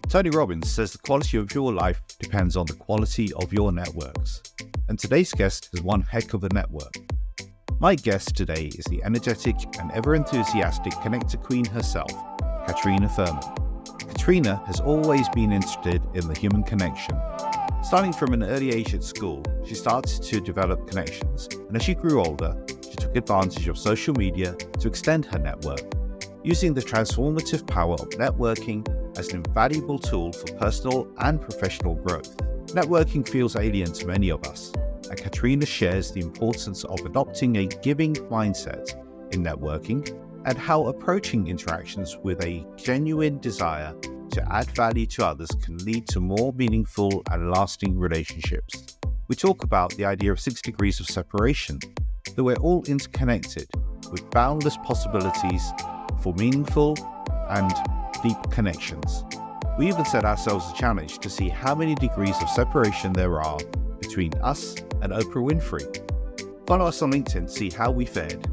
Tony Robbins says the quality of your life depends on the quality of your networks. And today's guest is one heck of a network. My guest today is the energetic and ever-enthusiastic connector queen herself, Katrina Fuhrman. Katrina has always been interested in the human connection. Starting from an early age at school, she started to develop connections, and as she grew older, she took advantage of social media to extend her network, using the transformative power of networking as an invaluable tool for personal and professional growth. Networking feels alien to many of us, and Katrina shares the importance of adopting a giving mindset in networking and how approaching interactions with a genuine desire to add value to others can lead to more meaningful and lasting relationships. We talk about the idea of 6 degrees of separation, that we're all interconnected with boundless possibilities for meaningful and deep connections. We even set ourselves a challenge to see how many degrees of separation there are between us and Oprah Winfrey. Follow us on LinkedIn to see how we fared.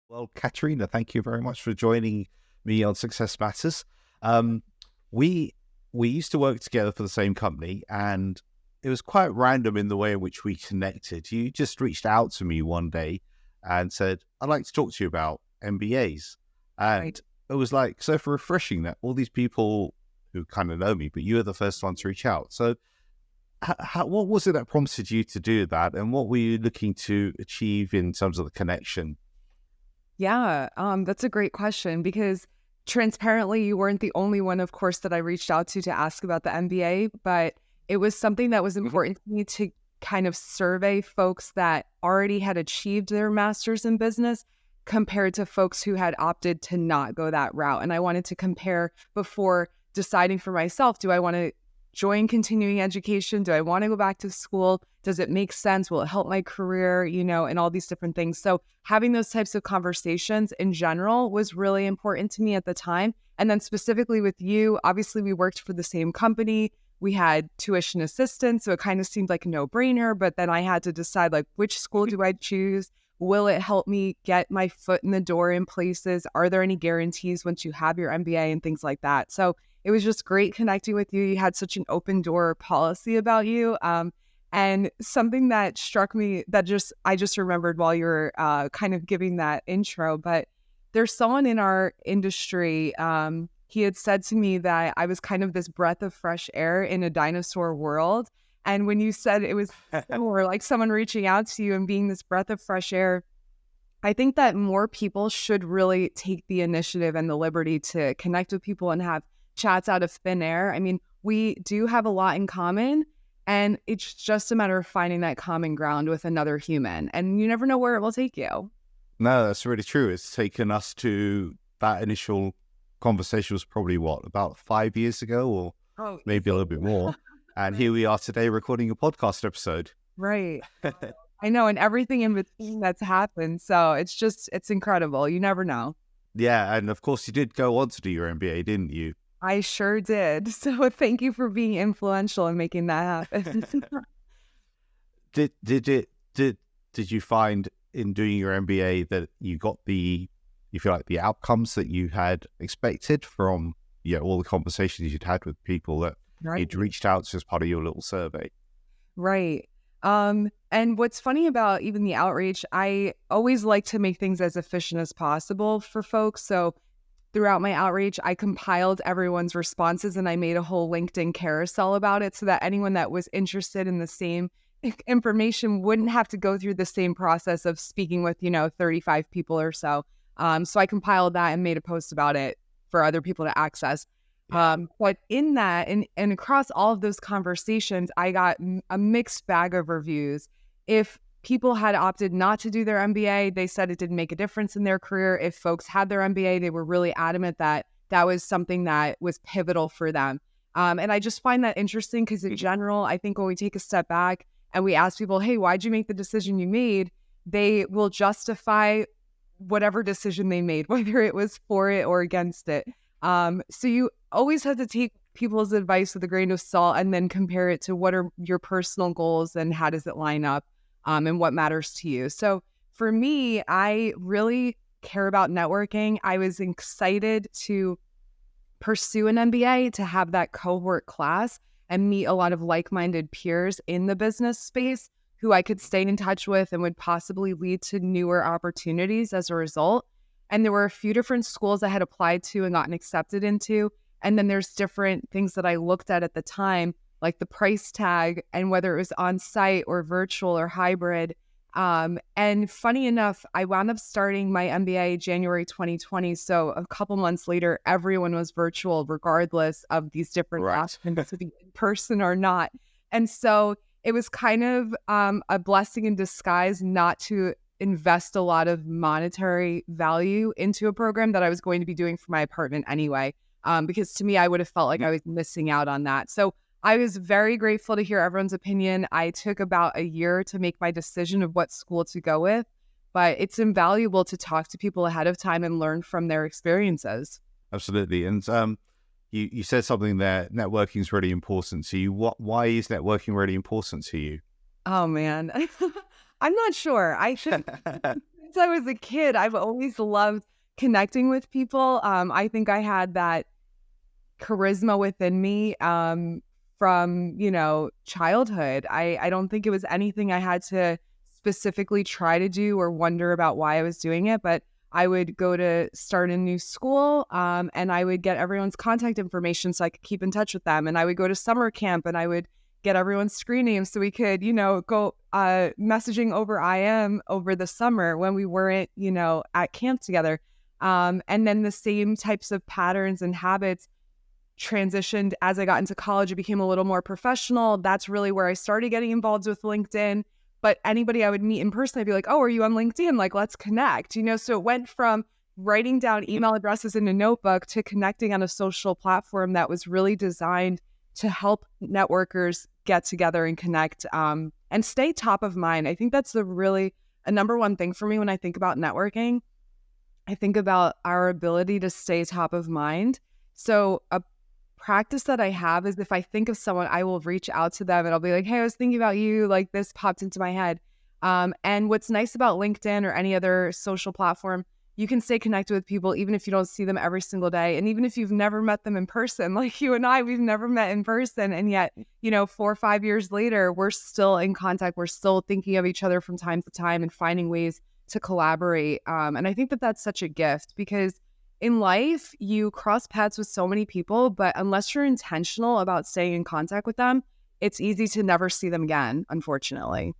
Well, Katrina, thank you very much for joining me on Success Matters. We used to work together for the same company, and it was quite random in the way in which we connected. You just reached out to me one day and said, I'd like to talk to you about MBAs. And Right. it was like so refreshing that all these people who kind of know me, but you were the first one to reach out. So what was it that prompted you to do that? And what were you looking to achieve in terms of the connection? Yeah, that's a great question because transparently, you weren't the only one, of course, that I reached out to ask about the MBA, but it was something that was important to me to kind of survey folks that already had achieved their master's in business compared to folks who had opted to not go that route. And I wanted to compare before deciding for myself, do I want to join continuing education? Do I want to go back to school? Does it make sense? Will it help my career? And all these different things. So having those types of conversations in general was really important to me at the time. And then specifically with you, obviously we worked for the same company. We had tuition assistance. So it kind of seemed like a no-brainer, but then I had to decide like, which school do I choose? Will it help me get my foot in the door in places? Are there any guarantees once you have your MBA and things like that? So it was just great connecting with you. You had such an open door policy about you. And something that struck me that I just remembered while you were kind of giving that intro, but there's someone in our industry, he had said to me that I was kind of this breath of fresh air in a dinosaur world. And when you said it was more like someone reaching out to you and being this breath of fresh air, I think that more people should really take the initiative and the liberty to connect with people and have chats out of thin air. I mean, we do have a lot in common, and it's just a matter of finding that common ground with another human. And you never know where it will take you. No, that's really true. It's taken us to that initial conversation was probably about 5 years ago, or maybe a little bit more. And here we are today recording a podcast episode. Right. I know. And everything in between that's happened. So it's incredible. You never know. Yeah. And of course you did go on to do your MBA, didn't you? I sure did. So thank you for being influential in making that happen. Did you find in doing your MBA that you got you feel like the outcomes that you had expected from all the conversations you'd had with people that Right. you'd reached out to as part of your little survey? Right. And what's funny about even the outreach, I always like to make things as efficient as possible for folks. So throughout my outreach, I compiled everyone's responses and I made a whole LinkedIn carousel about it so that anyone that was interested in the same information wouldn't have to go through the same process of speaking with, 35 people or so. So I compiled that and made a post about it for other people to access. But in that and across all of those conversations, I got a mixed bag of reviews. If people had opted not to do their MBA, they said it didn't make a difference in their career. If folks had their MBA, they were really adamant that that was something that was pivotal for them. And I just find that interesting because in general, I think when we take a step back and we ask people, hey, why'd you make the decision you made? They will justify whatever decision they made, whether it was for it or against it. So you always have to take people's advice with a grain of salt and then compare it to what are your personal goals and how does it line up, and what matters to you. So for me, I really care about networking. I was excited to pursue an MBA, to have that cohort class and meet a lot of like-minded peers in the business space who I could stay in touch with and would possibly lead to newer opportunities as a result. And there were a few different schools I had applied to and gotten accepted into. And then there's different things that I looked at the time, like the price tag and whether it was on site or virtual or hybrid. And funny enough, I wound up starting my MBA January 2020. So a couple months later, everyone was virtual, regardless of these different options to be in person or not. And so it was kind of a blessing in disguise not to invest a lot of monetary value into a program that I was going to be doing for my apartment anyway. Because to me, I would have felt like I was missing out on that. So I was very grateful to hear everyone's opinion. I took about a year to make my decision of what school to go with, but it's invaluable to talk to people ahead of time and learn from their experiences. Absolutely. And you said something there, networking is really important to you. Why is networking really important to you? Oh, man. I'm not sure. Since I was a kid, I've always loved connecting with people. I think I had that charisma within me from, childhood. I don't think it was anything I had to specifically try to do or wonder about why I was doing it, but I would go to start a new school and I would get everyone's contact information so I could keep in touch with them. And I would go to summer camp and I would get everyone's screen names so we could, go messaging over IM over the summer when we weren't, at camp together. And then the same types of patterns and habits transitioned as I got into college. It became a little more professional. That's really where I started getting involved with LinkedIn. But anybody I would meet in person, I'd be like, oh, are you on LinkedIn? Like, let's connect. So it went from writing down email addresses in a notebook to connecting on a social platform that was really designed to help networkers get together and connect and stay top of mind. I think that's a number one thing for me when I think about networking. I think about our ability to stay top of mind. So a practice that I have is if I think of someone, I will reach out to them and I'll be like, hey, I was thinking about you, like this popped into my head. And what's nice about LinkedIn or any other social platform, you can stay connected with people even if you don't see them every single day. And even if you've never met them in person, like you and I, we've never met in person. And yet, 4 or 5 years later, we're still in contact. We're still thinking of each other from time to time and finding ways to collaborate. And I think that that's such a gift because in life, you cross paths with so many people, but unless you're intentional about staying in contact with them, it's easy to never see them again, unfortunately.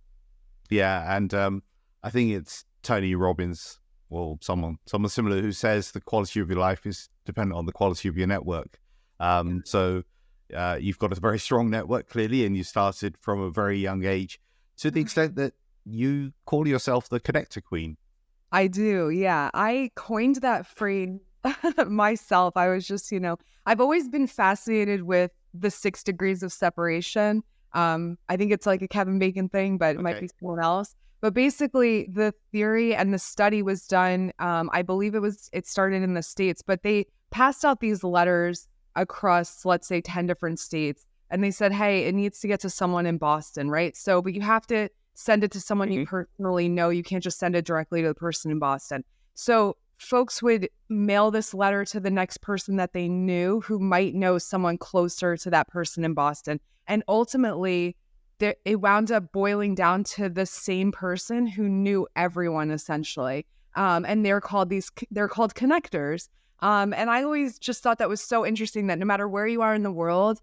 Yeah, and I think it's Tony Robbins or someone similar who says the quality of your life is dependent on the quality of your network. So you've got a very strong network, clearly, and you started from a very young age to the extent that you call yourself the Connector Queen. I do, yeah. I coined that phrase myself. I was just, I've always been fascinated with the 6 degrees of separation. I think it's like a Kevin Bacon thing, but it might be someone else. But basically, the theory and the study was done, I believe it started in the States, but they passed out these letters across, let's say, 10 different states. And they said, hey, it needs to get to someone in Boston, right? So, but you have to send it to someone you personally know. You can't just send it directly to the person in Boston. So folks would mail this letter to the next person that they knew who might know someone closer to that person in Boston. And ultimately, it wound up boiling down to the same person who knew everyone, essentially. And they're called connectors. And I always just thought that was so interesting that no matter where you are in the world,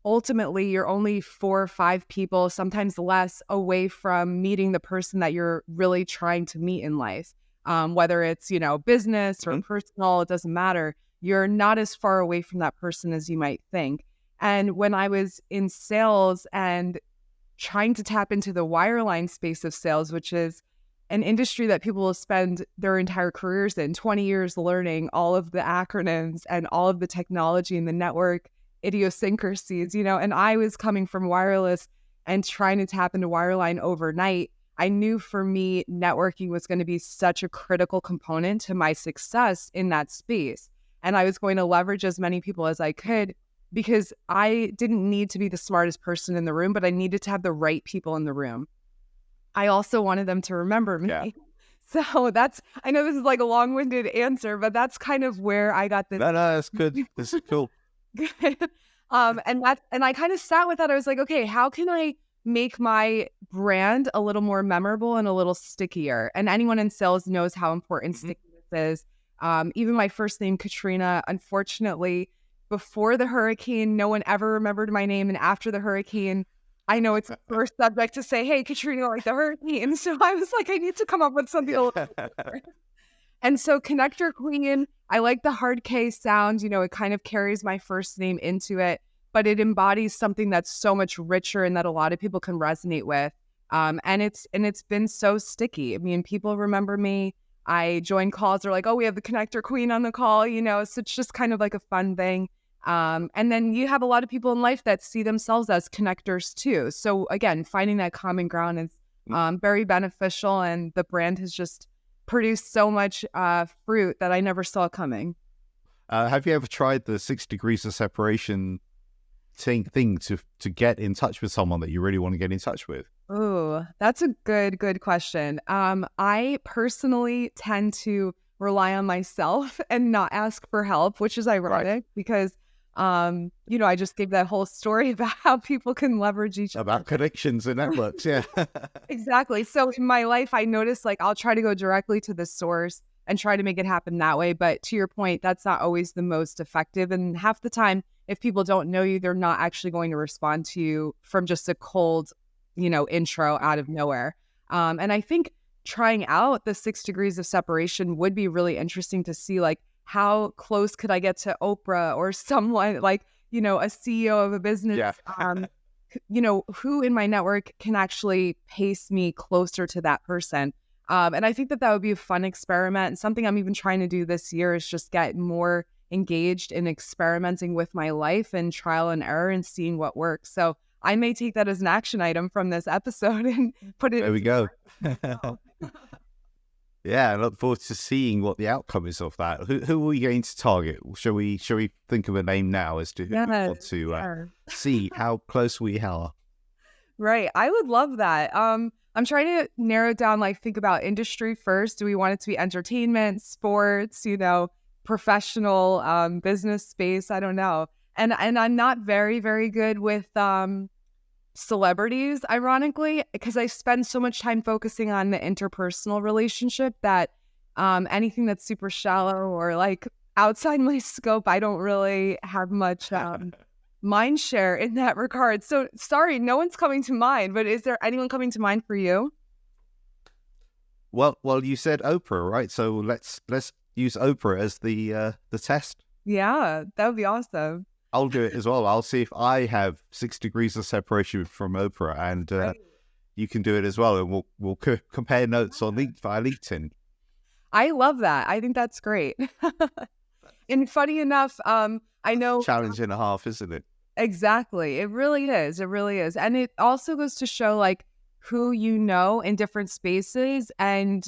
ultimately, you're only 4 or 5 people, sometimes less, away from meeting the person that you're really trying to meet in life. Whether it's, business or personal, it doesn't matter. You're not as far away from that person as you might think. And when I was in sales and trying to tap into the wireline space of sales, which is an industry that people will spend their entire careers in, 20 years learning all of the acronyms and all of the technology and the network idiosyncrasies, and I was coming from wireless and trying to tap into wireline overnight. I knew for me, networking was going to be such a critical component to my success in that space. And I was going to leverage as many people as I could because I didn't need to be the smartest person in the room, but I needed to have the right people in the room. I also wanted them to remember me. Yeah. So I know this is like a long-winded answer, but that's kind of where I got this. No, that's good. This is cool. And I kind of sat with that. I was like, okay, how can I make my brand a little more memorable and a little stickier? And anyone in sales knows how important stickiness is. Even my first name, Katrina, unfortunately, before the hurricane, no one ever remembered my name. And after the hurricane, I know it's the first subject to say, hey, Katrina, like the hurricane. So I was like, I need to come up with something a little different. And so Connector Queen, I like the hard K sound. It kind of carries my first name into it, but it embodies something that's so much richer and that a lot of people can resonate with. And it's been so sticky. I mean, people remember me. I join calls. They're like, oh, we have the Connector Queen on the call, so it's just kind of like a fun thing. And then you have a lot of people in life that see themselves as connectors too. So again, finding that common ground is very beneficial, and the brand has just produced so much fruit that I never saw coming. Have you ever tried the 6 degrees of separation thing to get in touch with someone that you really want to get in touch with? Oh, that's a good question. I personally tend to rely on myself and not ask for help, which is ironic because I just gave that whole story about how people can leverage each other. About connections and networks, yeah. Exactly. So in my life, I noticed like I'll try to go directly to the source and try to make it happen that way. But to your point, that's not always the most effective. And half the time, if people don't know you, they're not actually going to respond to you from just a cold, intro out of nowhere. And I think trying out the 6 degrees of separation would be really interesting to see, like, how close could I get to Oprah or someone like, a CEO of a business, who in my network can actually pace me closer to that person. And I think that would be a fun experiment. And something I'm even trying to do this year is just get more engaged in experimenting with my life and trial and error and seeing what works. So I may take that as an action item from this episode and put it. There we go. Yeah, I look forward to seeing what the outcome is of that. Who are we going to target? Shall we think of a name now as to who we want to see how close we are? Right. I would love that. I'm trying to narrow it down, like think about industry first. Do we want it to be entertainment, sports, professional, business space? I don't know. And I'm not very, very good with celebrities, ironically, because I spend so much time focusing on the interpersonal relationship that anything that's super shallow or like outside my scope, I don't really have much mind share in that regard. So sorry, no one's coming to mind, but is there anyone coming to mind for you? Well, you said Oprah, right? So let's use Oprah as the test. Yeah, that would be awesome. I'll do it as well. I'll see if I have 6 degrees of separation from Oprah, and you can do it as well, and we'll compare notes on via LinkedIn. I love that. I think that's great. And funny enough, I know challenge and a half, isn't it? Exactly. It really is. It really is. And it also goes to show like who you know in different spaces and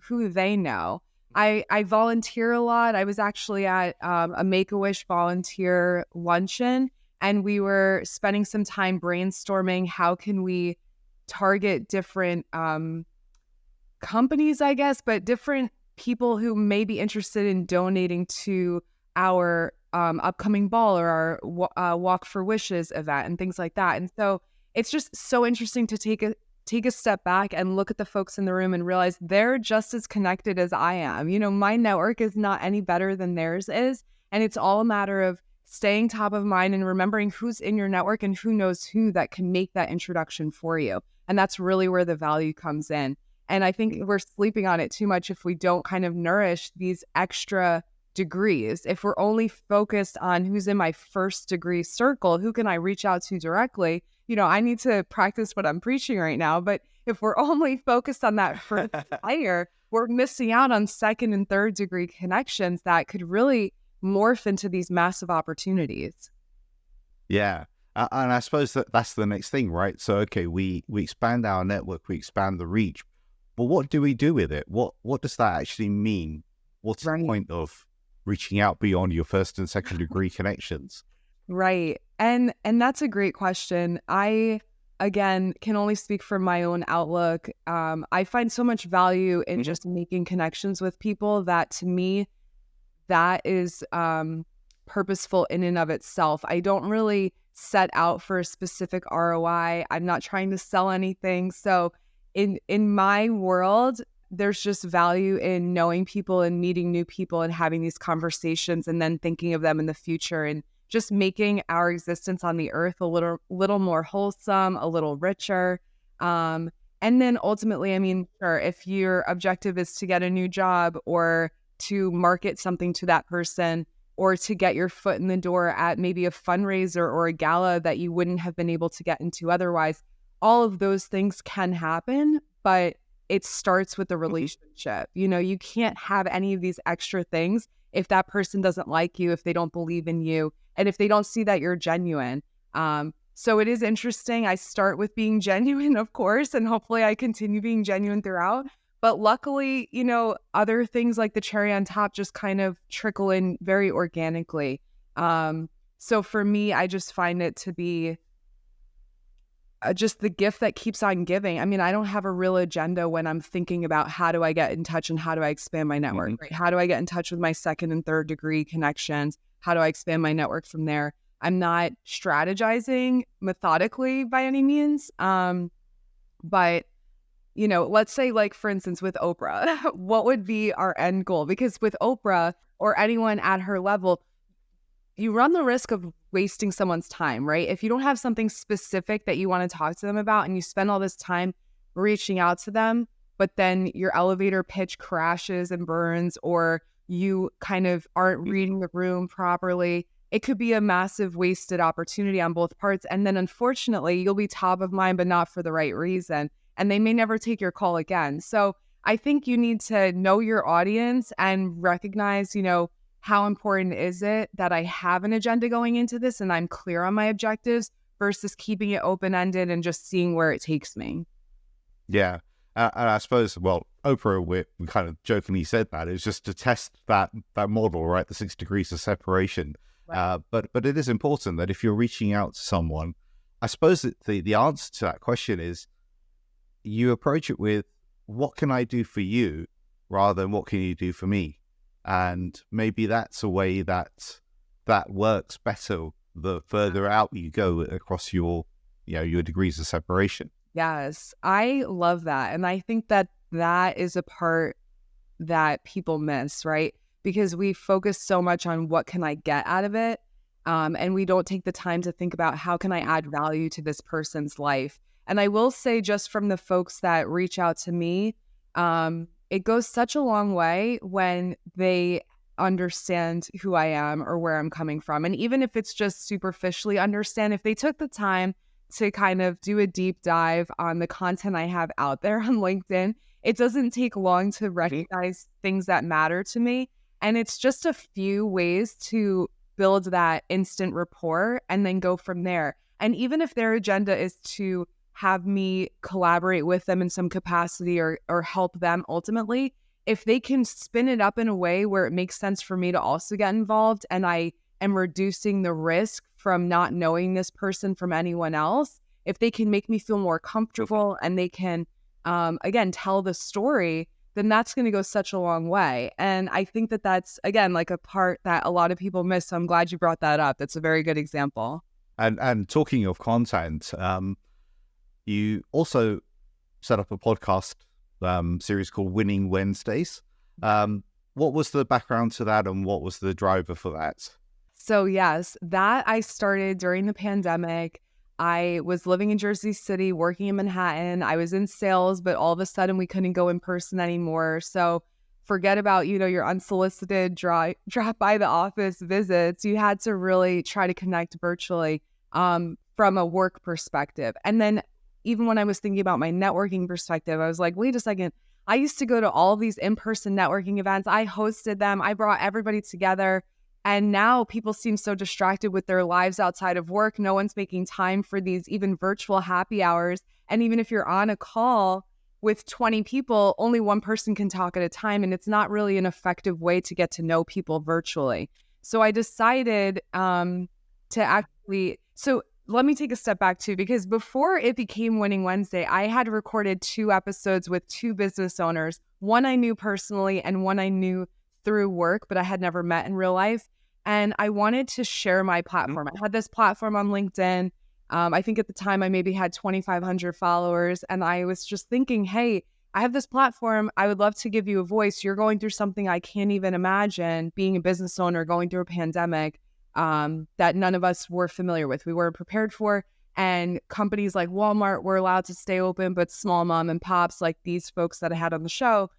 who they know. I volunteer a lot. I was actually at a Make-A-Wish volunteer luncheon, and we were spending some time brainstorming how can we target different companies, I guess, but different people who may be interested in donating to our upcoming ball or our Walk for Wishes event and things like that. And so it's just so interesting to take a step back and look at the folks in the room and realize they're just as connected as I am. My network is not any better than theirs is. And it's all a matter of staying top of mind and remembering who's in your network and who knows who that can make that introduction for you. And that's really where the value comes in. And I think we're sleeping on it too much if we don't kind of nourish these extra degrees. If we're only focused on who's in my first degree circle, who can I reach out to directly? I need to practice what I'm preaching right now. But if we're only focused on that first layer, we're missing out on second and third degree connections that could really morph into these massive opportunities. Yeah. And I suppose that's the next thing, right? So, okay, we expand our network, we expand the reach, but what do we do with it? What does that actually mean? What's the point of reaching out beyond your first and second degree connections? Right. And that's a great question. I again, can only speak from my own outlook. I find so much value in just making connections with people that, to me, that is purposeful in and of itself. I don't really set out for a specific ROI. I'm not trying to sell anything. So in my world, there's just value in knowing people and meeting new people and having these conversations and then thinking of them in the future and just making our existence on the earth a little more wholesome, a little richer. And then ultimately, I mean, sure, if your objective is to get a new job or to market something to that person or to get your foot in the door at maybe a fundraiser or a gala that you wouldn't have been able to get into otherwise, all of those things can happen, but it starts with the relationship. You know, you can't have any of these extra things if that person doesn't like you, if they don't believe in you, and if they don't see that you're genuine. So it is interesting. I start with being genuine, of course, and hopefully I continue being genuine throughout. But luckily, you know, other things like the cherry on top just kind of trickle in very organically. So for me, I just find it to be just the gift that keeps on giving. I mean, I don't have a real agenda when I'm thinking about how do I get in touch and how do I expand my network, right? How do I get in touch with my second and third degree connections? How do I expand my network from there? I'm not strategizing methodically by any means. But, you know, let's say, like, for instance, with Oprah, what would be our end goal? Because with Oprah or anyone at her level, you run the risk of wasting someone's time, right? If you don't have something specific that you want to talk to them about and you spend all this time reaching out to them, but then your elevator pitch crashes and burns, or you kind of aren't reading the room properly, it could be a massive wasted opportunity on both parts. And then unfortunately, you'll be top of mind, but not for the right reason. And they may never take your call again. So I think you need to know your audience and recognize, you know, how important is it that I have an agenda going into this and I'm clear on my objectives versus keeping it open-ended and just seeing where it takes me. Yeah. And I suppose, well, Oprah, we kind of jokingly said that. It was just to test that model, right? The 6 degrees of separation. Right. But it is important that if you're reaching out to someone, I suppose that the answer to that question is you approach it with, what can I do for you rather than what can you do for me? And maybe that's a way that works better the further out you go across your degrees of separation. Yes, I love that. And I think that is a part that people miss, right? Because we focus so much on what can I get out of it. And we don't take the time to think about how can I add value to this person's life. And I will say, just from the folks that reach out to me, it goes such a long way when they understand who I am or where I'm coming from. And even if it's just superficially understand, if they took the time to kind of do a deep dive on the content I have out there on LinkedIn, it doesn't take long to recognize things that matter to me. And it's just a few ways to build that instant rapport and then go from there. And even if their agenda is to have me collaborate with them in some capacity or help them ultimately, if they can spin it up in a way where it makes sense for me to also get involved and I am reducing the risk from not knowing this person from anyone else, if they can make me feel more comfortable and they can, again, tell the story, then that's going to go such a long way. And I think that that's, again, like a part that a lot of people miss. So I'm glad you brought that up. That's a very good example. And talking of content, you also set up a podcast series called Winning Wednesdays. What was the background to that and what was the driver for that? So yes, that I started during the pandemic. I was living in Jersey City, working in Manhattan. I was in sales, but all of a sudden we couldn't go in person anymore. So forget about, your unsolicited drop by the office visits. You had to really try to connect virtually from a work perspective. And then even when I was thinking about my networking perspective, I was like, wait a second. I used to go to all these in-person networking events. I hosted them. I brought everybody together. And now people seem so distracted with their lives outside of work. No one's making time for these even virtual happy hours. And even if you're on a call with 20 people, only one person can talk at a time. And it's not really an effective way to get to know people virtually. So I decided to actually, so let me take a step back too, because before it became Winning Wednesday, I had recorded 2 episodes with 2 business owners. One I knew personally and one I knew through work, but I had never met in real life. And I wanted to share my platform. I had this platform on LinkedIn. I think at the time I maybe had 2,500 followers. And I was just thinking, hey, I have this platform. I would love to give you a voice. You're going through something I can't even imagine, being a business owner, going through a pandemic that none of us were familiar with. We weren't prepared for. And companies like Walmart were allowed to stay open, but small mom and pops like these folks that I had on the show,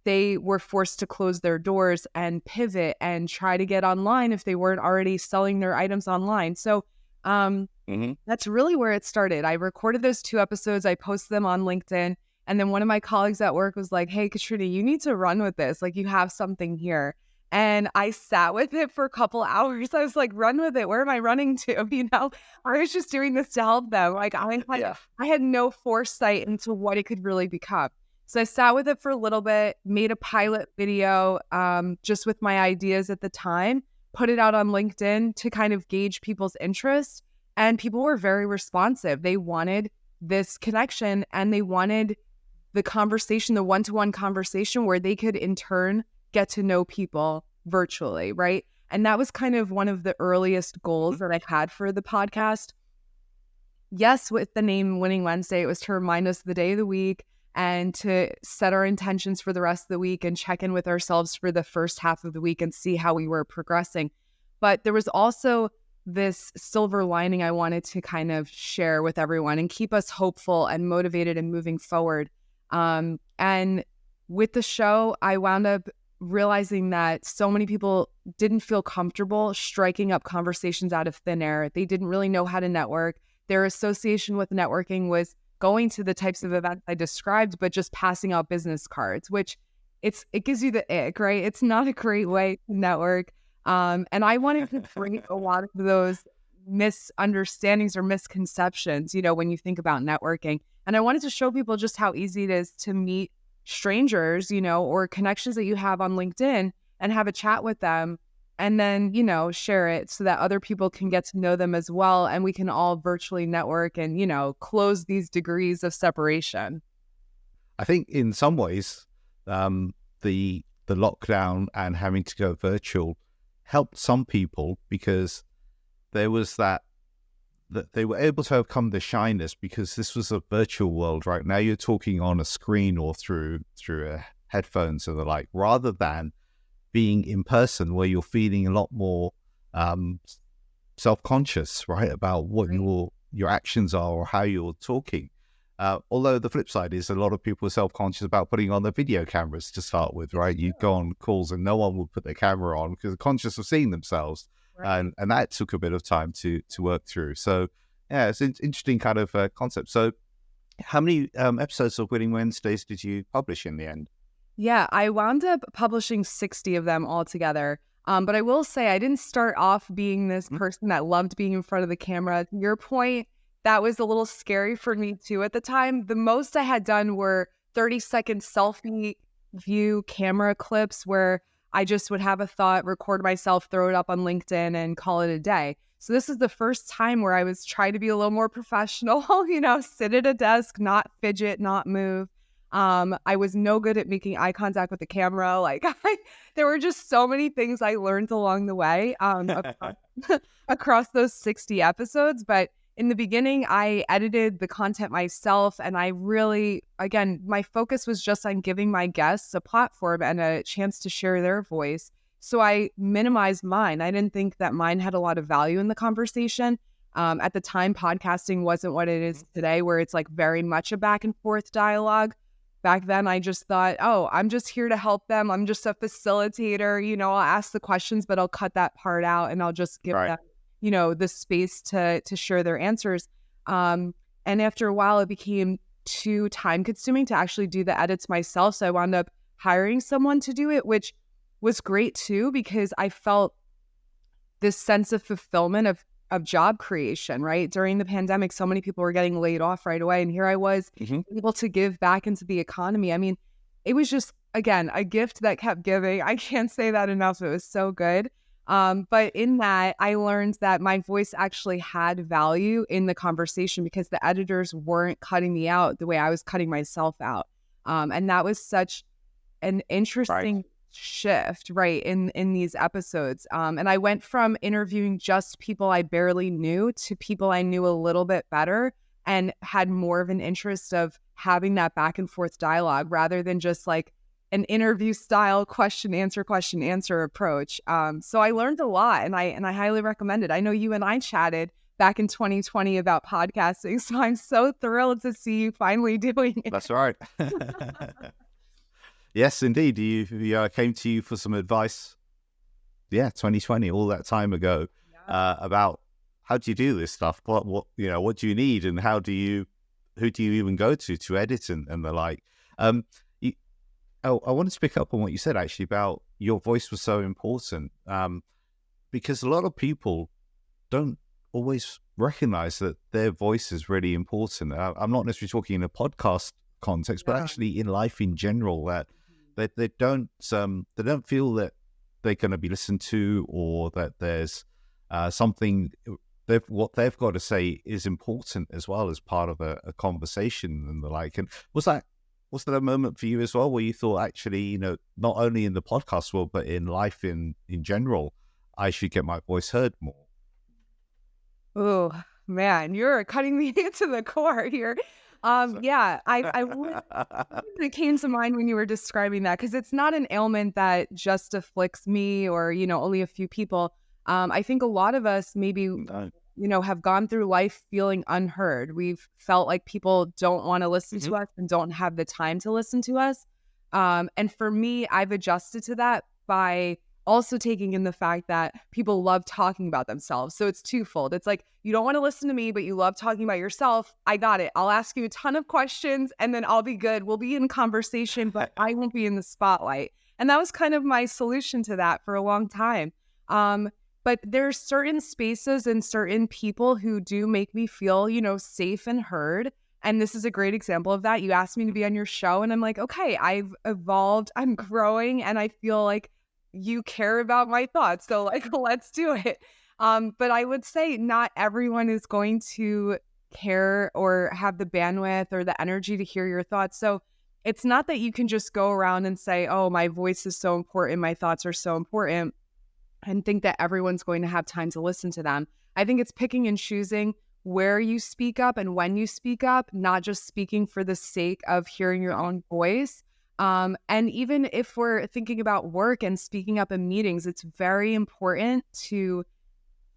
they were forced to close their doors and pivot and try to get online if they weren't already selling their items online. So that's really where it started. I recorded those 2 episodes. I posted them on LinkedIn. And then one of my colleagues at work was like, hey, Katrina, you need to run with this. Like, you have something here. And I sat with it for a couple hours. I was like, run with it. Where am I running to? You know, I was just doing this to help them. Like, I had no foresight into what it could really become. So I sat with it for a little bit, made a pilot video just with my ideas at the time, put it out on LinkedIn to kind of gauge people's interest. And people were very responsive. They wanted this connection and they wanted the conversation, the one-to-one conversation where they could in turn get to know people virtually, right? And that was kind of one of the earliest goals that I had for the podcast. Yes, with the name Winning Wednesday, it was to remind us the day of the week and to set our intentions for the rest of the week and check in with ourselves for the first half of the week and see how we were progressing. But there was also this silver lining I wanted to kind of share with everyone and keep us hopeful and motivated and moving forward. And with the show, I wound up realizing that so many people didn't feel comfortable striking up conversations out of thin air. They didn't really know how to network. Their association with networking was going to the types of events I described, but just passing out business cards, which it gives you the ick, right? It's not a great way to network. And I wanted to bring a lot of those misunderstandings or misconceptions, you know, when you think about networking. And I wanted to show people just how easy it is to meet strangers, you know, or connections that you have on LinkedIn and have a chat with them and then, you know, share it so that other people can get to know them as well. And we can all virtually network and, you know, close these degrees of separation. I think in some ways, the lockdown and having to go virtual helped some people because there was that they were able to overcome the shyness because this was a virtual world, right? Now you're talking on a screen or through headphones or the like, rather than being in person where you're feeling a lot more self-conscious, right, about what your actions are or how you're talking. Although the flip side is a lot of people are self-conscious about putting on their video cameras to start with, right? You go on calls and no one will put their camera on because they're conscious of seeing themselves. Right. And that took a bit of time to work through. So, yeah, it's an interesting kind of concept. So how many episodes of Winning Wednesdays did you publish in the end? Yeah, I wound up publishing 60 of them altogether. But I will say I didn't start off being this person that loved being in front of the camera. To your point, that was a little scary for me too at the time. The most I had done were 30-second selfie view camera clips where I just would have a thought, record myself, throw it up on LinkedIn and call it a day. So this is the first time where I was trying to be a little more professional, you know, sit at a desk, not fidget, not move. I was no good at making eye contact with the camera. Like there were just so many things I learned along the way across those 60 episodes. But in the beginning, I edited the content myself, and I really, again, my focus was just on giving my guests a platform and a chance to share their voice. So I minimized mine. I didn't think that mine had a lot of value in the conversation. At the time, podcasting wasn't what it is today, where it's like very much a back and forth dialogue. Back then, I just thought, oh, I'm just here to help them. I'm just a facilitator. You know, I'll ask the questions, but I'll cut that part out and I'll just give them, you know, the space to share their answers. And after a while, it became too time consuming to actually do the edits myself. So I wound up hiring someone to do it, which was great too, because I felt this sense of fulfillment of job creation, right? During the pandemic, so many people were getting laid off right away. And here I was able to give back into the economy. I mean, it was just, again, a gift that kept giving. I can't say that enough. It was so good. But in that, I learned that my voice actually had value in the conversation because the editors weren't cutting me out the way I was cutting myself out. And that was such an Right. interesting shift, right, in these episodes. And I went from interviewing just people I barely knew to people I knew a little bit better and had more of an interest of having that back and forth dialogue rather than just like an interview style question answer approach. So I learned a lot, and I highly recommend it. I know you and I chatted back in 2020 about podcasting, so I'm so thrilled to see you finally doing it. That's right. Yes, indeed. You came to you for some advice. Yeah, 2020, all that time ago, Yeah. about how do you do this stuff? What what do you need, and who do you even go to edit and the like? Um, you, I wanted to pick up on what you said actually about your voice was so important, because a lot of people don't always recognize that their voice is really important. I'm not necessarily talking in a podcast context, but Yeah. actually in life in general, that they don't feel that they're going to be listened to, or that there's something what they've got to say is important as well as part of a conversation and the like. And was that a moment for you as well where you thought, actually, not only in the podcast world but in life in general, I should get my voice heard more? Oh man, you're cutting me into the core here. So- Yeah, I would that came to mind when you were describing that because it's not an ailment that just afflicts me or only a few people. I think a lot of us maybe no. have gone through life feeling unheard. We've felt like people don't want to listen Mhm. to us and don't have the time to listen to us. And for me, I've adjusted to that by also taking in the fact that people love talking about themselves. So it's twofold. It's like, you don't want to listen to me, but you love talking about yourself. I got it. I'll ask you a ton of questions and then I'll be good. We'll be in conversation, but I won't be in the spotlight. And that was kind of my solution to that for a long time. But there's certain spaces and certain people who do make me feel, safe and heard. And this is a great example of that. You asked me to be on your show, and I'm like, okay, I've evolved, I'm growing, and I feel like you care about my thoughts. So, like, let's do it. But I would say not everyone is going to care or have the bandwidth or the energy to hear your thoughts. So, it's not that you can just go around and say, oh, my voice is so important, my thoughts are so important, and think that everyone's going to have time to listen to them. I think it's picking and choosing where you speak up and when you speak up, not just speaking for the sake of hearing your own voice. And even if we're thinking about work and speaking up in meetings, it's very important to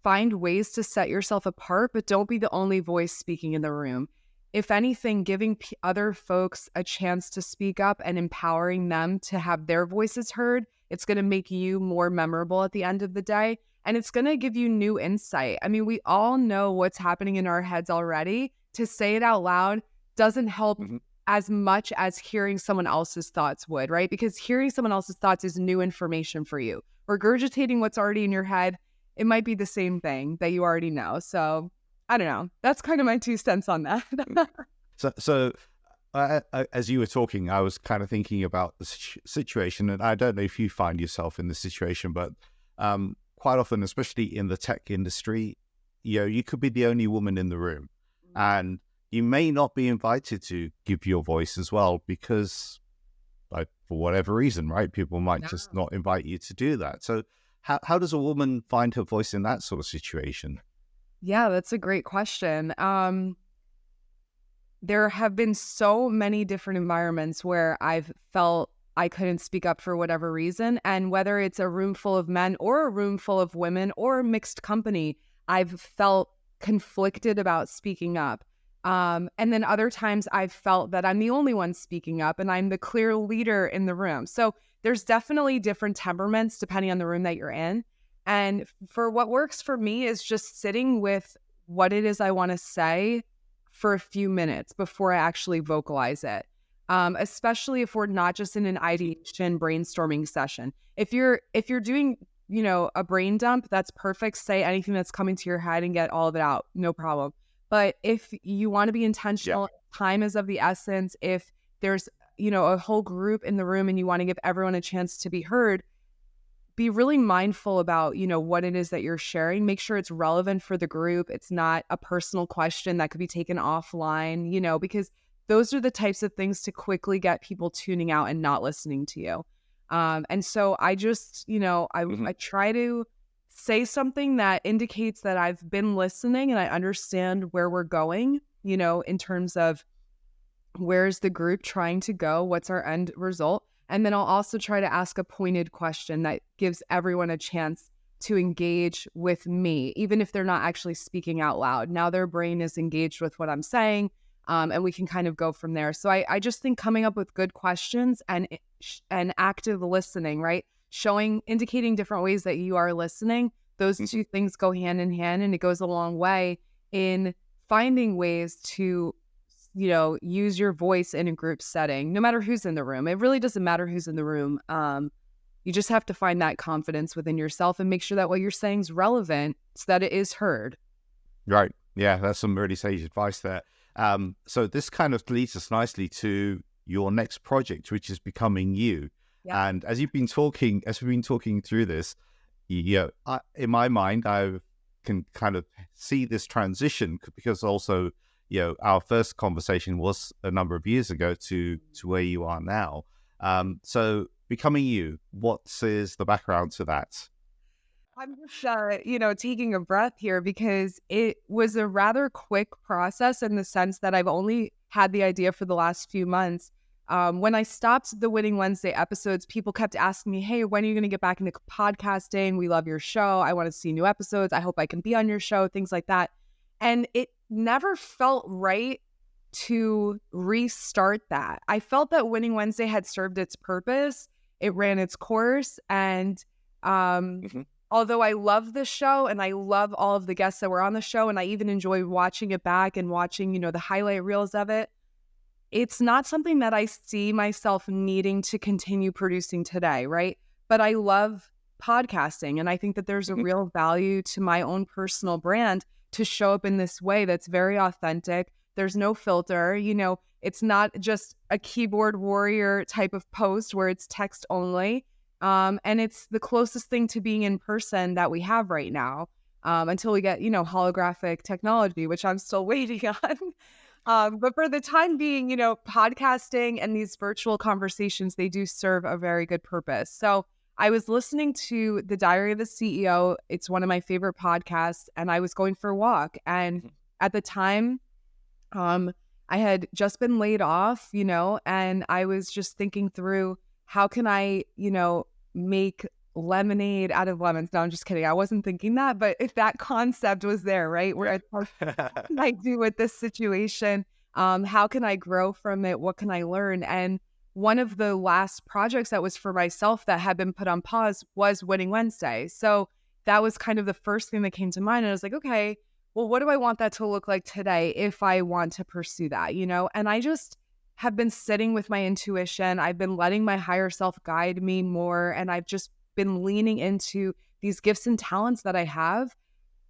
find ways to set yourself apart, but don't be the only voice speaking in the room. If anything, giving other folks a chance to speak up and empowering them to have their voices heard, it's going to make you more memorable at the end of the day. And it's going to give you new insight. I mean, we all know what's happening in our heads already. To say it out loud doesn't help Mhm. as much as hearing someone else's thoughts would, right? Because hearing someone else's thoughts is new information for you. Regurgitating what's already in your head, it might be the same thing that you already know. So I don't know. That's kind of my 2 cents on that. So as you were talking, I was kind of thinking about the situation, and I don't know if you find yourself in this situation, but quite often, especially in the tech industry, you could be the only woman in the room, and you may not be invited to give your voice as well because, like, for whatever reason, right? People might Yeah. just not invite you to do that. So how does a woman find her voice in that sort of situation? Yeah, that's a great question. There have been so many different environments where I've felt I couldn't speak up for whatever reason. And whether it's a room full of men or a room full of women or mixed company, I've felt conflicted about speaking up. And then other times I've felt that I'm the only one speaking up and I'm the clear leader in the room. So there's definitely different temperaments depending on the room that you're in. And for what works for me is just sitting with what it is I want to say for a few minutes before I actually vocalize it. Especially if we're not just in an ideation brainstorming session. If you're doing, a brain dump, that's perfect. Say anything that's coming to your head and get all of it out. No problem. But if you want to be Yeah. intentional, time is of the essence. If there's, a whole group in the room and you want to give everyone a chance to be heard, be really mindful about, what it is that you're sharing. Make sure it's relevant for the group. It's not a personal question that could be taken offline, because those are the types of things to quickly get people tuning out and not listening to you. And so I just, I try to say something that indicates that I've been listening and I understand where we're going, in terms of where's the group trying to go, what's our end result. And then I'll also try to ask a pointed question that gives everyone a chance to engage with me, even if they're not actually speaking out loud. Now their brain is engaged with what I'm saying, and we can kind of go from there. So I just think coming up with good questions and active listening, right? Indicating different ways that you are listening. Those two things go hand in hand, and it goes a long way in finding ways to use your voice in a group setting, no matter who's in the room. It really doesn't matter who's in the room. You just have to find that confidence within yourself and make sure that what you're saying is relevant so that it is heard. Right. Yeah, that's some really sage advice there. So this kind of leads us nicely to your next project, which is Becoming You. Yeah. And as we've been talking through this, in my mind, I can kind of see this transition because also, our first conversation was a number of years ago to where you are now. So Becoming You, what is the background to that? I'm just, taking a breath here because it was a rather quick process in the sense that I've only had the idea for the last few months. When I stopped the Winning Wednesday episodes, people kept asking me, hey, when are you going to get back into podcasting? We love your show. I want to see new episodes. I hope I can be on your show, things like that. And it never felt right to restart that. I felt that Winning Wednesday had served its purpose. It ran its course. And although I love the show and I love all of the guests that were on the show, and I even enjoy watching it back and watching, the highlight reels of it, it's not something that I see myself needing to continue producing today, right? But I love podcasting, and I think that there's a real value to my own personal brand to show up in this way that's very authentic. There's no filter, it's not just a keyboard warrior type of post where it's text only. And it's the closest thing to being in person that we have right now, until we get, holographic technology, which I'm still waiting on. But for the time being, podcasting and these virtual conversations, they do serve a very good purpose. So I was listening to The Diary of a CEO. It's one of my favorite podcasts. And I was going for a walk. And at the time, I had just been laid off, and I was just thinking through how can I, make lemonade out of lemons? No, I'm just kidding. I wasn't thinking that. But if that concept was there, right? Where what can I do with this situation? How can I grow from it? What can I learn? And one of the last projects that was for myself that had been put on pause was Winning Wednesday. So that was kind of the first thing that came to mind. And I was like, okay, well, what do I want that to look like today if I want to pursue that, And I just have been sitting with my intuition. I've been letting my higher self guide me more. And I've just been leaning into these gifts and talents that I have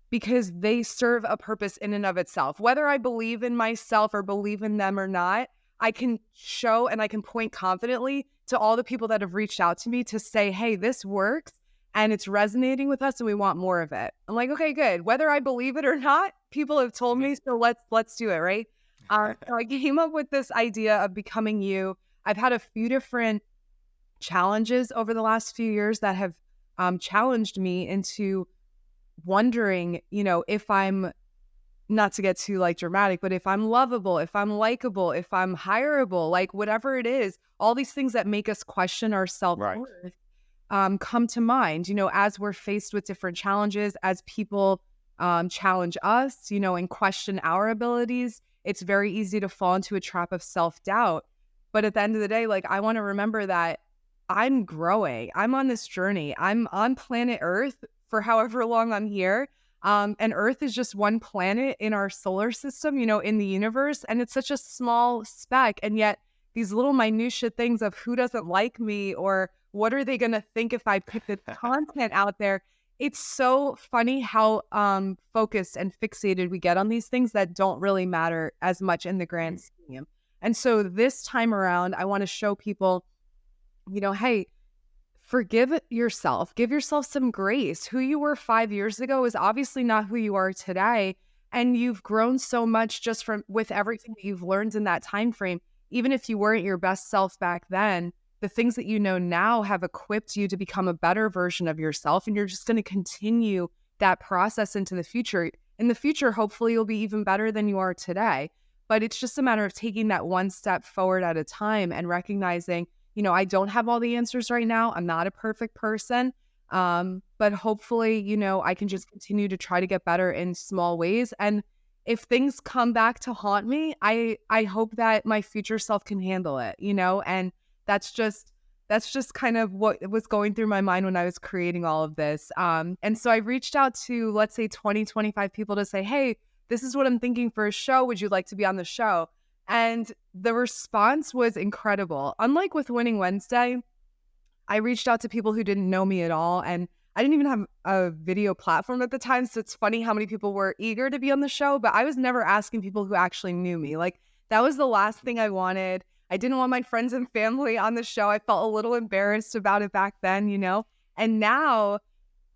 because they serve a purpose in and of itself. Whether I believe in myself or believe in them or not, I can show and I can point confidently to all the people that have reached out to me to say, hey, this works and it's resonating with us and we want more of it. I'm like, okay, good. Whether I believe it or not, people have told me, so let's do it, right? So I came up with this idea of Becoming You. I've had a few different challenges over the last few years that have challenged me into wondering, if I'm, not to get too dramatic, but if I'm lovable, if I'm likable, if I'm hireable, whatever it is, all these things that make us question our self-worth come to mind, as we're faced with different challenges, as people challenge us, and question our abilities. It's very easy to fall into a trap of self-doubt. But at the end of the day, I want to remember that I'm growing. I'm on this journey. I'm on planet Earth for however long I'm here. And Earth is just one planet in our solar system, in the universe. And it's such a small speck. And yet these little minutia things of who doesn't like me or what are they going to think if I put the content out there? It's so funny how focused and fixated we get on these things that don't really matter as much in the grand scheme. And so this time around, I want to show people, hey, forgive yourself. Give yourself some grace. Who you were 5 years ago is obviously not who you are today. And you've grown so much just from with everything that you've learned in that time frame. Even if you weren't your best self back then, the things that you know now have equipped you to become a better version of yourself. And you're just going to continue that process into the future. In the future, hopefully you'll be even better than you are today. But it's just a matter of taking that one step forward at a time and recognizing, I don't have all the answers right now. I'm not a perfect person. But hopefully, I can just continue to try to get better in small ways. And if things come back to haunt me, I hope that my future self can handle it, and that's just kind of what was going through my mind when I was creating all of this. And so I reached out to, let's say 20, 25 people to say, hey, this is what I'm thinking for a show. Would you like to be on the show? And the response was incredible. Unlike with Winning Wednesday, I reached out to people who didn't know me at all. And I didn't even have a video platform at the time. So it's funny how many people were eager to be on the show, but I was never asking people who actually knew me. Like, that was the last thing I wanted. I didn't want my friends and family on the show. I felt a little embarrassed about it back then, And now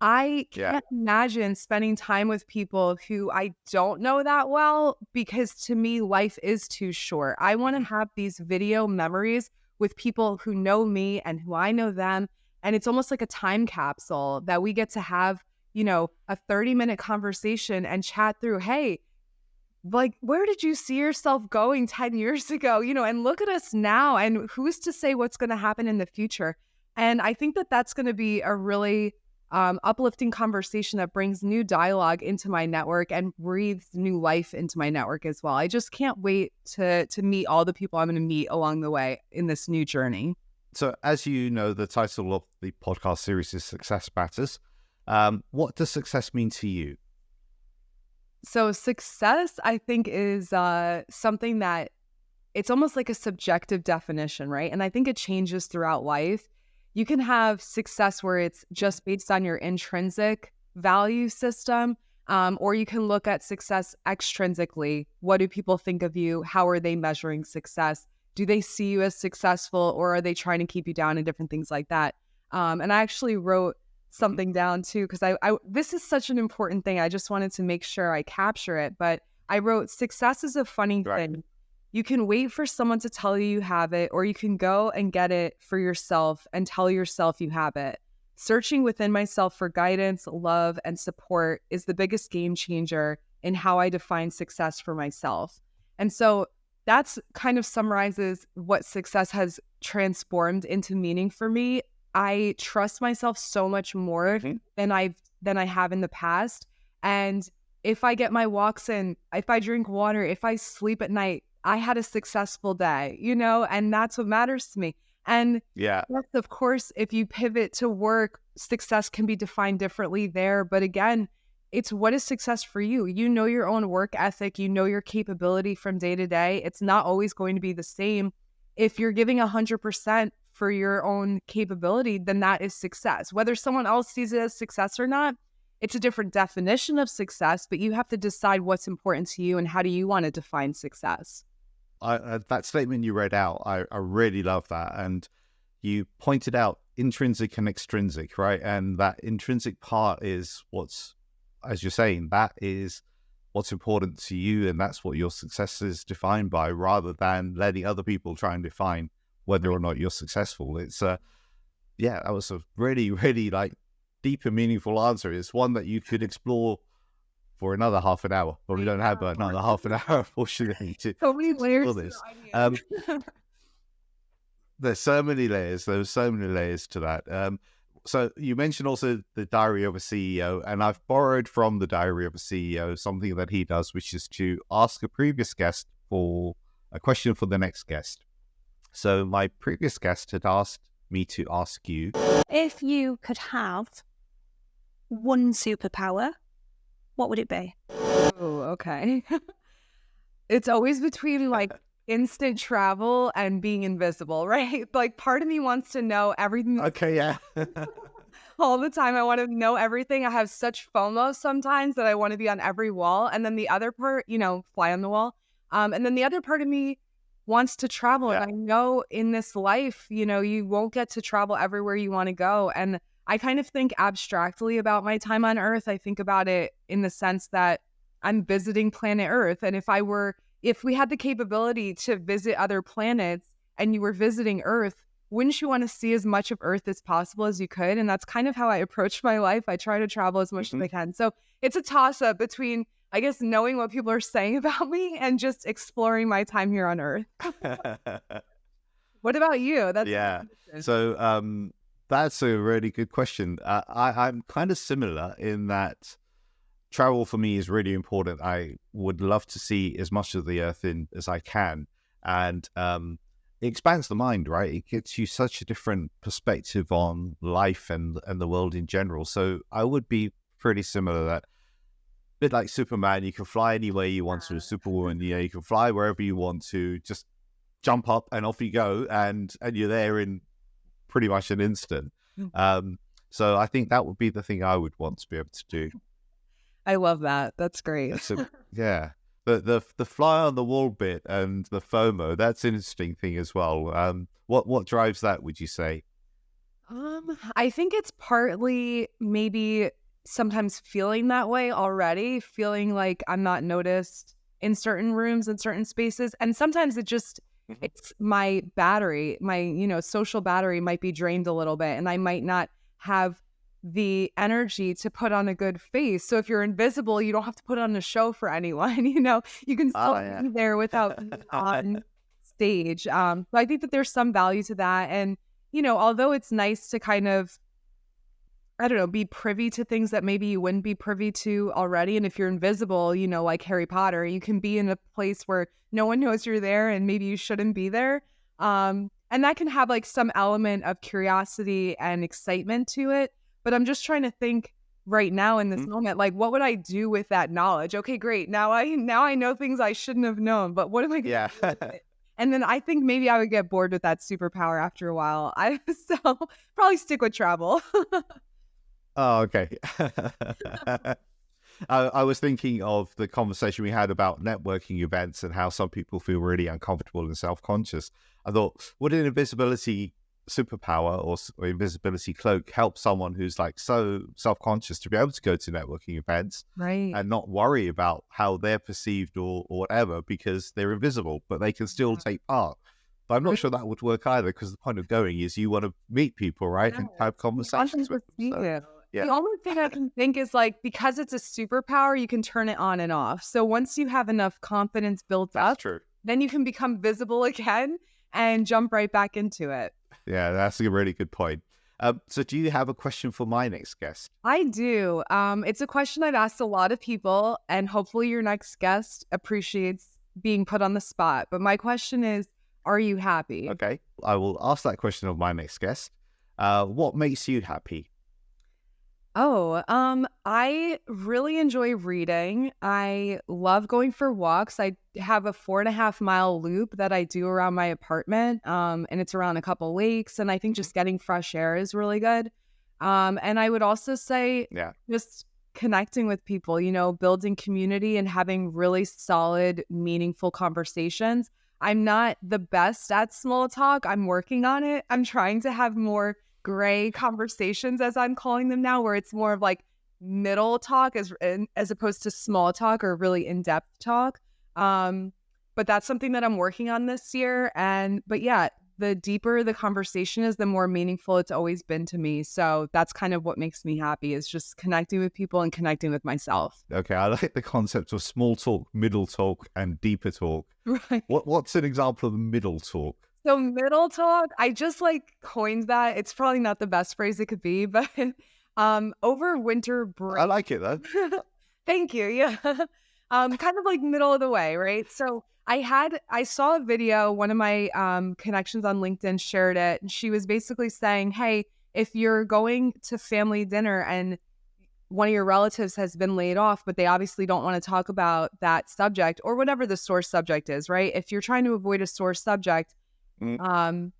I can't imagine spending time with people who I don't know that well, because to me, life is too short. I want to have these video memories with people who know me and who I know them. And it's almost like a time capsule that we get to have, a 30-minute conversation and chat through, hey, like, where did you see yourself going 10 years ago? And look at us now. And who's to say what's going to happen in the future? And I think that that's going to be a really uplifting conversation that brings new dialogue into my network and breathes new life into my network as well. I just can't wait to meet all the people I'm going to meet along the way in this new journey. So as you know, the title of the podcast series is Success Matters. What does success mean to you? So success, I think, is something that it's almost like a subjective definition, right? And I think it changes throughout life. You can have success where it's just based on your intrinsic value system, or you can look at success extrinsically. What do people think of you? How are they measuring success? Do they see you as successful, or are they trying to keep you down, and different things like that? And I actually wrote something down too, because I this is such an important thing. I just wanted to make sure I capture it. But I wrote, success is a funny thing. You can wait for someone to tell you have it, or you can go and get it for yourself and tell yourself you have it. Searching within myself for guidance, love, and support is the biggest game changer in how I define success for myself. And so that's kind of summarizes what success has transformed into meaning for me. I trust myself so much more than I have in the past. And if I get my walks in, if I drink water, if I sleep at night, I had a successful day, and that's what matters to me. And yes, of course, if you pivot to work, success can be defined differently there. But again, it's what is success for you? You know your own work ethic, you know your capability from day to day. It's not always going to be the same. If you're giving 100% for your own capability, then that is success. Whether someone else sees it as success or not, it's a different definition of success, but you have to decide what's important to you and how do you want to define success. That statement you read out, I really love that. And you pointed out intrinsic and extrinsic, right? And that intrinsic part is what's, as you're saying, that is what's important to you. And that's what your success is defined by, rather than letting other people try and define whether or not you're successful. It's, that was a really, really deep and meaningful answer. It's one that you could explore for another half an hour, but we don't have another half an hour, unfortunately. So many layers to this. There's so many layers. There's so many layers to that. So you mentioned also the Diary of a CEO, and I've borrowed from the Diary of a CEO something that he does, which is to ask a previous guest for a question for the next guest. So my previous guest had asked me to ask you, if you could have one superpower, what would it be? Oh, okay. It's always between instant travel and being invisible, right? Part of me wants to know everything. Okay, yeah. All the time. I want to know everything. I have such FOMO sometimes that I want to be on every wall. And then the other part, fly on the wall. And then the other part of me wants to travel. Yeah. And I know in this life, you won't get to travel everywhere you want to go. And I kind of think abstractly about my time on Earth. I think about it in the sense that I'm visiting planet Earth. And if we had the capability to visit other planets and you were visiting Earth, wouldn't you want to see as much of Earth as possible as you could? And that's kind of how I approach my life. I try to travel as much as I can. So it's a toss-up between, I guess, knowing what people are saying about me and just exploring my time here on Earth. What about you? Yeah. So that's a really good question. I'm kind of similar in that travel for me is really important. I would love to see as much of the Earth as I can. And it expands the mind, right? It gives you such a different perspective on life and the world in general. So I would be pretty similar that, a bit like Superman, you can fly anywhere you want to. Superwoman, you can fly wherever you want to. Just jump up and off you go, and you're there in pretty much an instant. So I think that would be the thing I would want to be able to do. I love that. That's great. Yeah. The fly on the wall bit and the FOMO, that's an interesting thing as well. What drives that, would you say? I think it's partly maybe sometimes feeling that way already, feeling like I'm not noticed in certain rooms and certain spaces. And sometimes it's my battery, my, social battery might be drained a little bit, and I might not have the energy to put on a good face. So if you're invisible, you don't have to put on a show for anyone, you can still be there without being on stage. So I think that there's some value to that. And, although it's nice to kind of, I don't know, be privy to things that maybe you wouldn't be privy to already. And if you're invisible, like Harry Potter, you can be in a place where no one knows you're there and maybe you shouldn't be there. And that can have like some element of curiosity and excitement to it. But I'm just trying to think right now in this moment, like, what would I do with that knowledge? Okay, great. Now I know things I shouldn't have known, but what am I going to do with it? And then I think maybe I would get bored with that superpower after a while. So probably stick with travel. Oh, okay. I was thinking of the conversation we had about networking events and how some people feel really uncomfortable and self-conscious. I thought, would an invisibility superpower or invisibility cloak help someone who's like so self-conscious to be able to go to networking events, right, and not worry about how they're perceived or whatever, because they're invisible, but they can still take part? But I'm not sure that would work either, because the point of going is you want to meet people, right, and have conversations with them. So, yeah. The only thing I can think is like, because it's a superpower, you can turn it on and off. So once you have enough confidence built up, true, then you can become visible again and jump right back into it. Yeah, that's a really good point. So do you have a question for my next guest? I do. It's a question I've asked a lot of people, and hopefully your next guest appreciates being put on the spot. But my question is, are you happy? Okay, I will ask that question of my next guest. What makes you happy? I really enjoy reading. I love going for walks. I have a 4.5-mile loop that I do around my apartment. And it's around a couple lakes. And I think just getting fresh air is really good. And I would also say, just connecting with people, building community and having really solid, meaningful conversations. I'm not the best at small talk. I'm working on it. I'm trying to have more gray conversations, as I'm calling them now, where it's more of like middle talk as opposed to small talk or really in-depth talk. But that's something that I'm working on this year. But yeah, the deeper the conversation is, the more meaningful it's always been to me. So that's kind of what makes me happy, is just connecting with people and connecting with myself. Okay, I like the concept of small talk, middle talk, and deeper talk. Right. What's an example of middle talk? So middle talk, I just like coined that. It's probably not the best phrase it could be, but over winter break. I like it though. Thank you. Yeah. Kind of like middle of the way, right? So I saw a video, one of my connections on LinkedIn shared it, and she was basically saying, hey, if you're going to family dinner and one of your relatives has been laid off, but they obviously don't want to talk about that subject or whatever the sore subject is, right? If you're trying to avoid a sore subject, and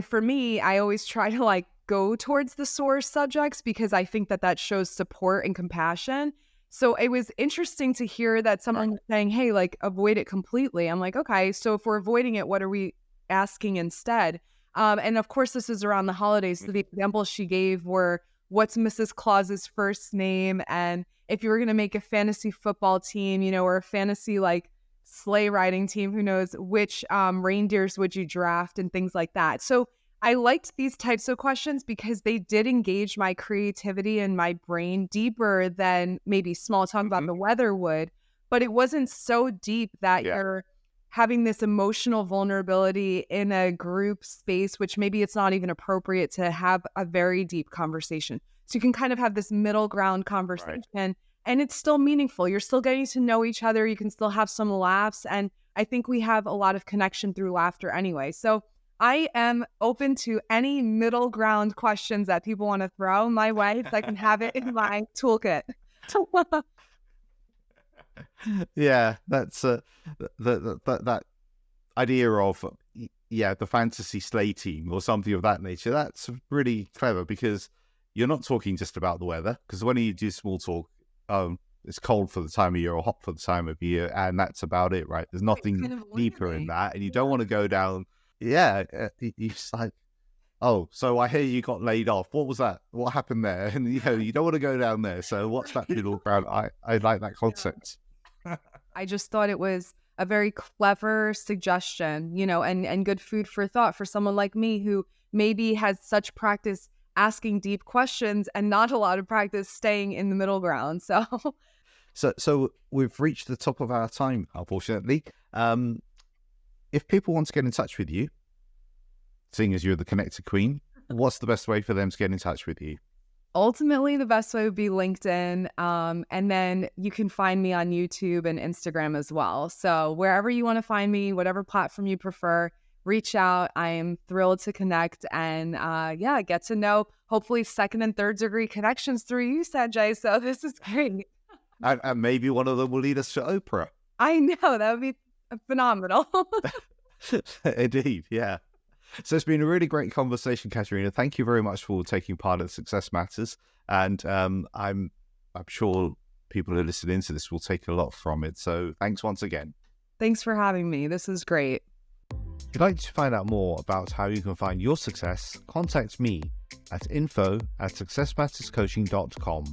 for me, I always try to like go towards the sore subjects because I think that shows support and compassion. So it was interesting to hear that someone was saying, hey, like avoid it completely. I'm like, okay, so if we're avoiding it, what are we asking instead? And of course, this is around the holidays. So the examples she gave were, what's Mrs. Claus's first name? And if you were going to make a fantasy football team, you know, or a fantasy like sleigh riding team, who knows, which reindeers would you draft and things like that. So I liked these types of questions because they did engage my creativity and my brain deeper than maybe small talk about the weather would, but it wasn't so deep that you're having this emotional vulnerability in a group space, which maybe it's not even appropriate to have a very deep conversation. So you can kind of have this middle ground conversation and it's still meaningful. You're still getting to know each other. You can still have some laughs. And I think we have a lot of connection through laughter anyway. So I am open to any middle ground questions that people want to throw my way so I can have it in my toolkit. Yeah, that's that idea of the fantasy sleigh team or something of that nature. That's really clever because you're not talking just about the weather, because when you do small talk, it's cold for the time of year or hot for the time of year, and that's about it, right? There's nothing deeper in that, and you don't want to go down. It's like, oh, so I hear you got laid off. What was that? What happened there? And you don't want to go down there. So what's that middle ground? I like that concept. I just thought it was a very clever suggestion, and good food for thought for someone like me who maybe has such practice asking deep questions and not a lot of practice staying in the middle ground. So we've reached the top of our time, unfortunately. If people want to get in touch with you, seeing as you're the Connected Queen, what's the best way for them to get in touch with you? Ultimately, the best way would be LinkedIn. And then you can find me on YouTube and Instagram as well. So wherever you want to find me, whatever platform you prefer, reach out. I am thrilled to connect and get to know hopefully second and third degree connections through you, Sanjay. So this is great. And maybe one of them will lead us to Oprah. I know, that would be phenomenal. Indeed, yeah. So it's been a really great conversation, Katrina. Thank you very much for taking part in Success Matters. And I'm sure people who listen into this will take a lot from it. So thanks once again. Thanks for having me. This is great. If you'd like to find out more about how you can find your success, contact me at info@successmatterscoaching.com.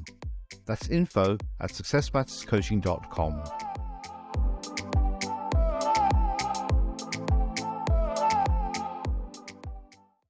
That's info@successmatterscoaching.com.